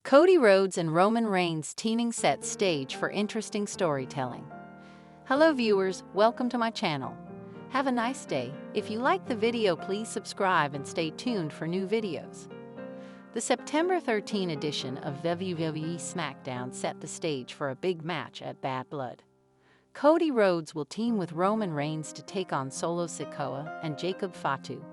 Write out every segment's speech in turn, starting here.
Cody Rhodes and Roman Reigns teaming sets stage for interesting storytelling. Hello viewers, welcome to my channel. Have a nice day. If you like the video, please subscribe and stay tuned for new videos. The September 13 edition of WWE SmackDown set the stage for a big match at Bad Blood. Cody Rhodes will team with Roman Reigns to take on Solo Sikoa and Jacob Fatu.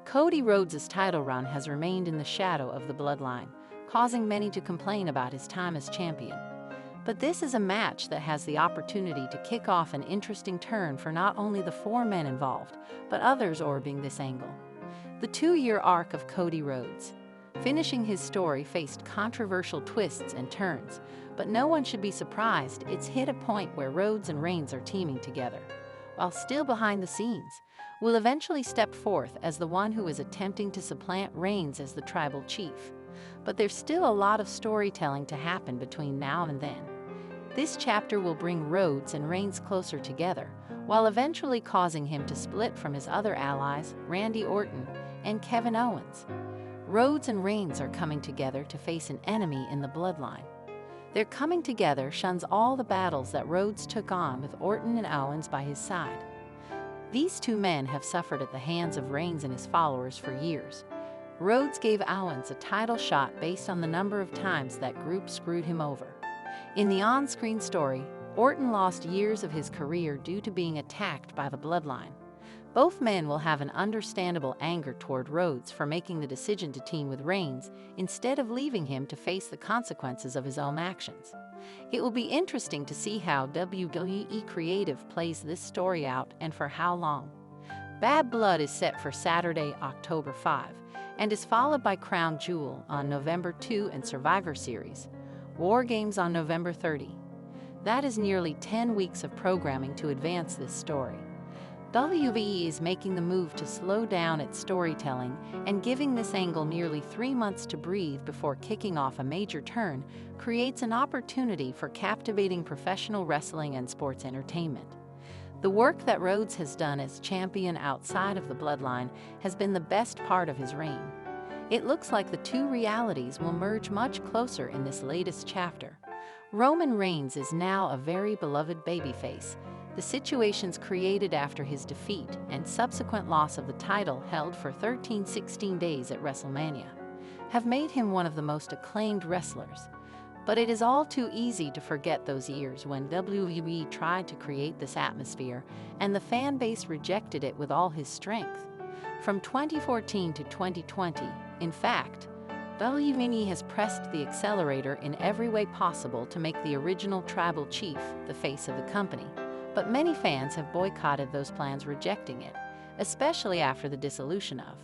Cody Rhodes' title run has remained in the shadow of the bloodline, causing many to complain about his time as champion. But this is a match that has the opportunity to kick off an interesting turn for not only the four men involved, but others orbiting this angle. The two-year arc of Cody Rhodes, finishing his story, faced controversial twists and turns, but no one should be surprised it's hit a point where Rhodes and Reigns are teaming together. While still behind the scenes, will eventually step forth as the one who is attempting to supplant Reigns as the tribal chief. But there's still a lot of storytelling to happen between now and then. This chapter will bring Rhodes and Reigns closer together, while eventually causing him to split from his other allies, Randy Orton and Kevin Owens. Rhodes and Reigns are coming together to face an enemy in the bloodline. Their coming together shuns all the battles that Rhodes took on with Orton and Owens by his side. These two men have suffered at the hands of Reigns and his followers for years. Rhodes gave Owens a title shot based on the number of times that group screwed him over. In the on-screen story, Orton lost years of his career due to being attacked by the bloodline. Both men will have an understandable anger toward Rhodes for making the decision to team with Reigns instead of leaving him to face the consequences of his own actions. It will be interesting to see how WWE Creative plays this story out and for how long. Bad Blood is set for Saturday, October 5, and is followed by Crown Jewel on November 2 and Survivor Series, War Games on November 30. That is nearly 10 weeks of programming to advance this story. WWE is making the move to slow down its storytelling and giving this angle nearly 3 months to breathe before kicking off a major turn creates an opportunity for captivating professional wrestling and sports entertainment. The work that Rhodes has done as champion outside of the bloodline has been the best part of his reign. It looks like the two realities will merge much closer in this latest chapter. Roman Reigns is now a very beloved babyface. The situations created after his defeat and subsequent loss of the title held for 16 days at WrestleMania have made him one of the most acclaimed wrestlers. But it is all too easy to forget those years when WWE tried to create this atmosphere and the fan base rejected it with all his strength. From 2014 to 2020, in fact, WWE has pressed the accelerator in every way possible to make the original tribal chief the face of the company. But many fans have boycotted those plans, rejecting it, especially after the dissolution of.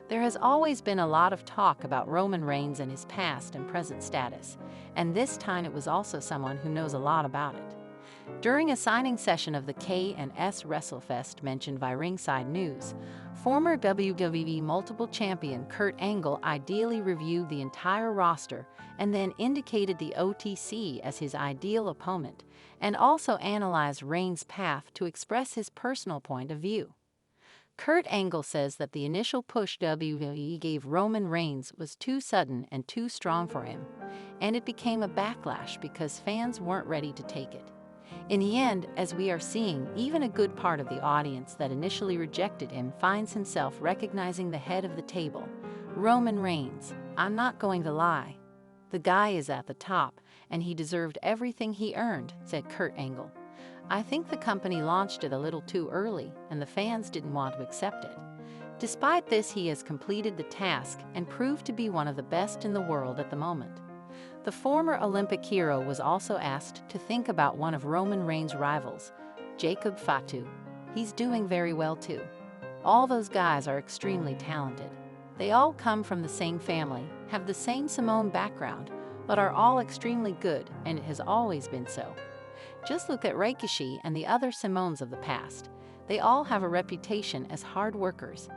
There has always been a lot of talk about Roman Reigns and his past and present status, and this time it was also someone who knows a lot about it. During a signing session of the K&S WrestleFest mentioned by Ringside News, former WWE multiple champion Kurt Angle ideally reviewed the entire roster and then indicated the OTC as his ideal opponent, and also analyzed Reigns' path to express his personal point of view. Kurt Angle says that the initial push WWE gave Roman Reigns was too sudden and too strong for him, and it became a backlash because fans weren't ready to take it. In the end, as we are seeing, even a good part of the audience that initially rejected him finds himself recognizing the head of the table, Roman Reigns. I'm not going to lie. The guy is at the top, and he deserved everything he earned, said Kurt Angle. I think the company launched it a little too early, and the fans didn't want to accept it. Despite this, he has completed the task and proved to be one of the best in the world at the moment. The former Olympic hero was also asked to think about one of Roman Reigns' rivals, Jacob Fatu. He's doing very well too. All those guys are extremely talented. They all come from the same family, have the same Samoan background, but are all extremely good, and it has always been so. Just look at Rikishi and the other Samoans of the past. They all have a reputation as hard workers.